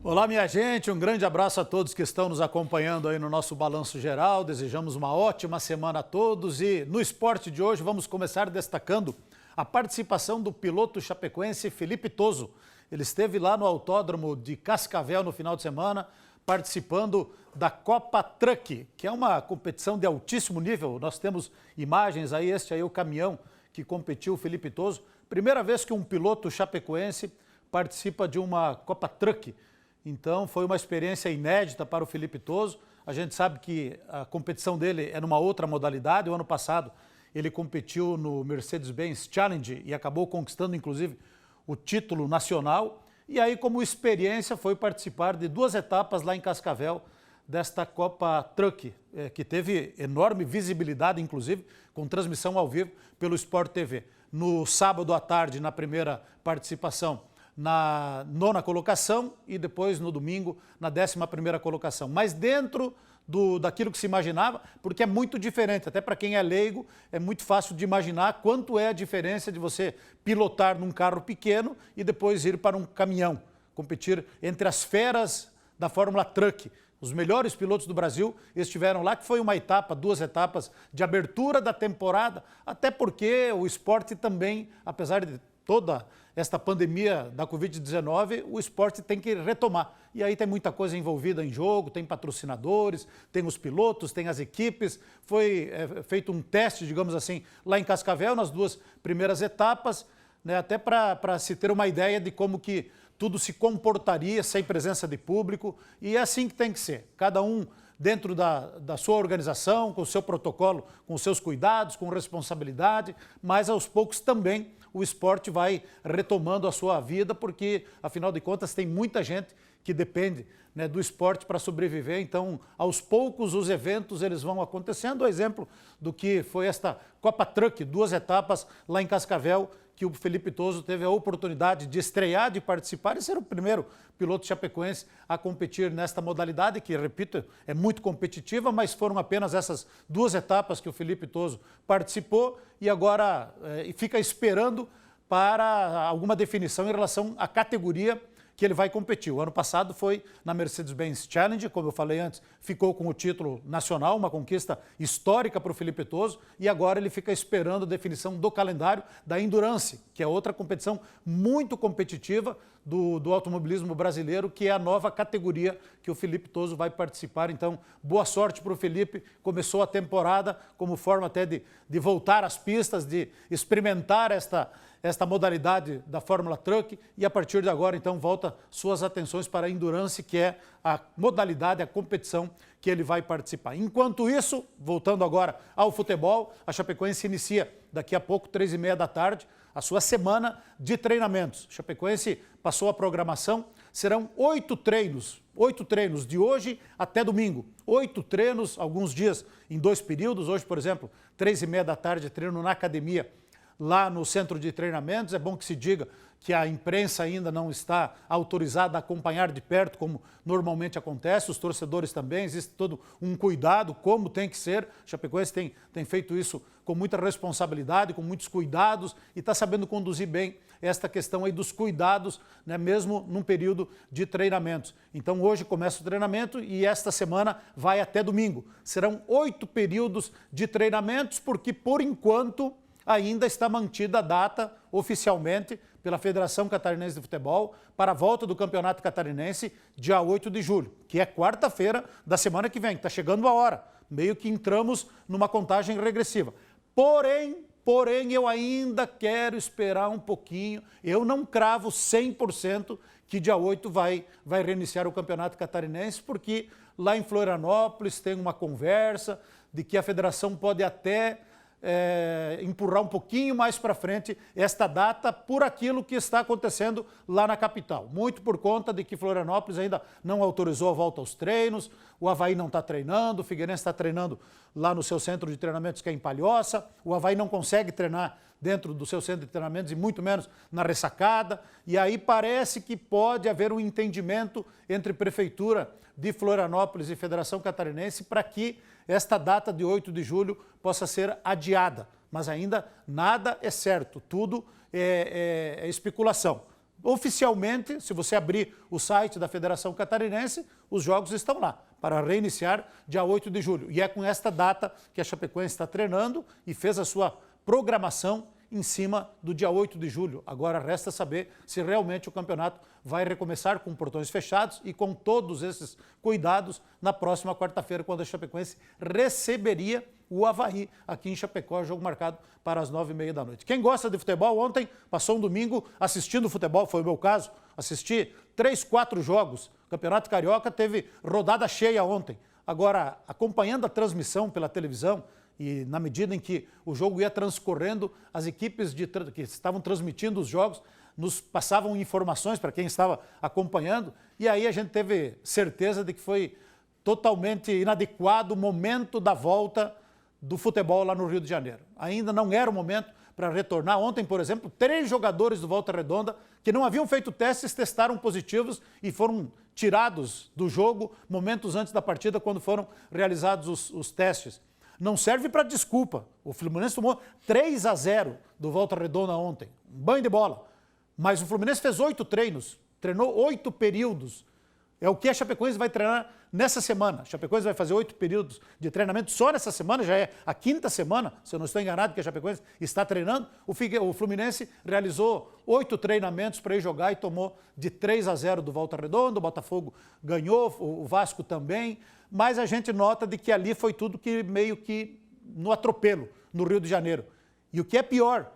Olá, minha gente, um grande abraço a todos que estão nos acompanhando aí no nosso Balanço Geral. Desejamos uma ótima semana a todos e no esporte de hoje vamos começar destacando a participação do piloto chapecoense Felipe Toso. Ele esteve lá no Autódromo de Cascavel no final de semana, participando da Copa Truck, que é uma competição de altíssimo nível. Nós temos imagens aí, este aí é o caminhão que competiu o Felipe Toso. Primeira vez que um piloto chapecoense participa de uma Copa Truck. Então foi uma experiência inédita para o Felipe Toso. A gente sabe que a competição dele é numa outra modalidade. O ano passado ele competiu no Mercedes-Benz Challenge e acabou conquistando inclusive o título nacional. E aí, como experiência, foi participar de 2 etapas lá em Cascavel desta Copa Truck, que teve enorme visibilidade, inclusive, com transmissão ao vivo pelo Sport TV. No sábado à tarde, na primeira participação, na 9ª colocação e depois no domingo na 11ª colocação. Mas dentro daquilo que se imaginava, porque é muito diferente, até para quem é leigo, é muito fácil de imaginar quanto é a diferença de você pilotar num carro pequeno e depois ir para um caminhão, competir entre as feras da Fórmula Truck. Os melhores pilotos do Brasil estiveram lá, que foi uma etapa, 2 etapas de abertura da temporada, até porque o esporte também, apesar de toda esta pandemia da Covid-19, o esporte tem que retomar. E aí tem muita coisa envolvida em jogo, tem patrocinadores, tem os pilotos, tem as equipes. Foi feito um teste, digamos assim, lá em Cascavel, nas 2 primeiras etapas, né, até para se ter uma ideia de como que tudo se comportaria sem presença de público. E é assim que tem que ser. Cada um dentro da sua organização, com o seu protocolo, com os seus cuidados, com responsabilidade, mas aos poucos também o esporte vai retomando a sua vida, porque, afinal de contas, tem muita gente que depende, né, do esporte para sobreviver. Então, aos poucos, os eventos eles vão acontecendo. O exemplo do que foi esta Copa Truck, 2 etapas lá em Cascavel, que o Felipe Toso teve a oportunidade de estrear, de participar e ser o primeiro piloto chapecoense a competir nesta modalidade, que, repito, é muito competitiva, mas foram apenas essas 2 etapas que o Felipe Toso participou e agora fica esperando para alguma definição em relação à categoria que ele vai competir. O ano passado foi na Mercedes-Benz Challenge, como eu falei antes, ficou com o título nacional, uma conquista histórica para o Felipe Toso, e agora ele fica esperando a definição do calendário da Endurance, que é outra competição muito competitiva do automobilismo brasileiro, que é a nova categoria que o Felipe Toso vai participar. Então, boa sorte para o Felipe. Começou a temporada como forma até de voltar às pistas, de experimentar esta modalidade da Fórmula Truck e a partir de agora, então, volta suas atenções para a Endurance, que é a modalidade, a competição que ele vai participar. Enquanto isso, voltando agora ao futebol, a Chapecoense inicia daqui a pouco, 3h30 da tarde, a sua semana de treinamentos. A Chapecoense passou a programação, serão 8 treinos de hoje até domingo. 8 treinos, alguns dias em 2 períodos. Hoje, por exemplo, 3h30 da tarde, treino na academia, lá no centro de treinamentos. É bom que se diga que a imprensa ainda não está autorizada a acompanhar de perto, como normalmente acontece, os torcedores também, existe todo um cuidado, como tem que ser. A Chapecoense tem feito isso com muita responsabilidade, com muitos cuidados e está sabendo conduzir bem esta questão aí dos cuidados, né, mesmo num período de treinamentos. Então hoje começa o treinamento e esta semana vai até domingo. Serão 8 períodos de treinamentos, porque por enquanto ainda está mantida a data oficialmente pela Federação Catarinense de Futebol para a volta do Campeonato Catarinense, dia 8 de julho, que é quarta-feira da semana que vem. Está chegando a hora, meio que entramos numa contagem regressiva. Porém, eu ainda quero esperar um pouquinho. Eu não cravo 100% que dia 8 vai reiniciar o Campeonato Catarinense, porque lá em Florianópolis tem uma conversa de que a federação pode até empurrar um pouquinho mais para frente esta data por aquilo que está acontecendo lá na capital. Muito por conta de que Florianópolis ainda não autorizou a volta aos treinos, o Avaí não está treinando, o Figueirense está treinando lá no seu centro de treinamentos, que é em Palhoça, o Avaí não consegue treinar dentro do seu centro de treinamentos e muito menos na ressacada, e aí parece que pode haver um entendimento entre Prefeitura de Florianópolis e Federação Catarinense para que esta data de 8 de julho possa ser adiada, mas ainda nada é certo, tudo é especulação. Oficialmente, se você abrir o site da Federação Catarinense, os jogos estão lá, para reiniciar dia 8 de julho. E é com esta data que a Chapecoense está treinando e fez a sua programação em cima do dia 8 de julho. Agora resta saber se realmente o campeonato vai recomeçar com portões fechados e com todos esses cuidados na próxima quarta-feira, quando a Chapecoense receberia o Avaí aqui em Chapecó, jogo marcado para as 9h30 da noite. Quem gosta de futebol, ontem passou um domingo assistindo futebol, foi o meu caso, assisti 3, 4 jogos. O Campeonato Carioca teve rodada cheia ontem. Agora, acompanhando a transmissão pela televisão, e na medida em que o jogo ia transcorrendo, as equipes que estavam transmitindo os jogos nos passavam informações para quem estava acompanhando, e aí a gente teve certeza de que foi totalmente inadequado o momento da volta do futebol lá no Rio de Janeiro. Ainda não era o momento para retornar. Ontem, por exemplo, 3 jogadores do Volta Redonda que não haviam feito testes testaram positivos e foram tirados do jogo momentos antes da partida, quando foram realizados os testes. Não serve para desculpa. O Fluminense tomou 3-0 do Volta Redonda ontem. Um banho de bola. Mas o Fluminense fez 8 treinos, treinou 8 períodos. É o que a Chapecoense vai treinar nessa semana. A Chapecoense vai fazer 8 períodos de treinamento só nessa semana, já é a 5ª semana, se eu não estou enganado, que a Chapecoense está treinando. O Fluminense realizou 8 treinamentos para ir jogar e tomou de 3-0 do Volta Redonda. O Botafogo ganhou, o Vasco também. Mas a gente nota de que ali foi tudo que meio que no atropelo, no Rio de Janeiro. E o que é pior,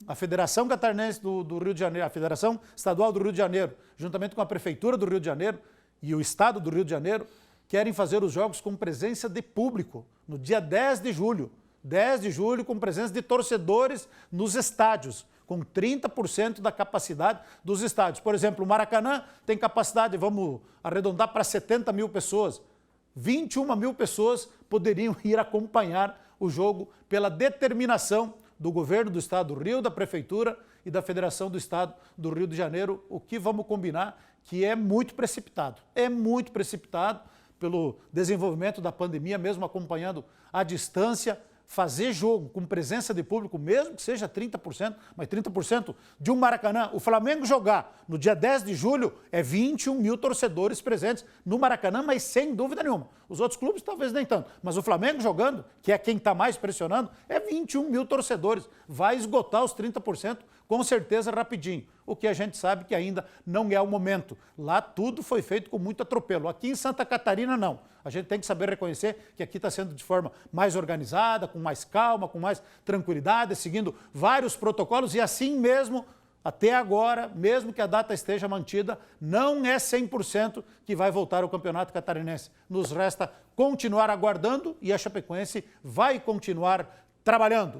a Federação Catarinense do Rio de Janeiro, a Federação Estadual do Rio de Janeiro, juntamente com a Prefeitura do Rio de Janeiro e o Estado do Rio de Janeiro, querem fazer os jogos com presença de público, no dia 10 de julho. 10 de julho, com presença de torcedores nos estádios, com 30% da capacidade dos estádios. Por exemplo, o Maracanã tem capacidade, vamos arredondar para 70 mil pessoas. 21 mil pessoas poderiam ir acompanhar o jogo pela determinação do governo do Estado do Rio, da Prefeitura e da Federação do Estado do Rio de Janeiro, o que vamos combinar que é muito precipitado. É muito precipitado pelo desenvolvimento da pandemia, mesmo acompanhando à distância. Fazer jogo com presença de público, mesmo que seja 30%, mas 30% de um Maracanã. O Flamengo jogar no dia 10 de julho é 21 mil torcedores presentes no Maracanã, mas sem dúvida nenhuma. Os outros clubes talvez nem tanto, mas o Flamengo jogando, que é quem está mais pressionando, é 21 mil torcedores. Vai esgotar os 30% com certeza rapidinho. O que a gente sabe que ainda não é o momento. Lá tudo foi feito com muito atropelo. Aqui em Santa Catarina não. A gente tem que saber reconhecer que aqui está sendo de forma mais organizada, com mais calma, com mais tranquilidade, seguindo vários protocolos e assim mesmo, até agora, mesmo que a data esteja mantida, não é 100% que vai voltar ao Campeonato Catarinense. Nos resta continuar aguardando e a Chapecoense vai continuar trabalhando.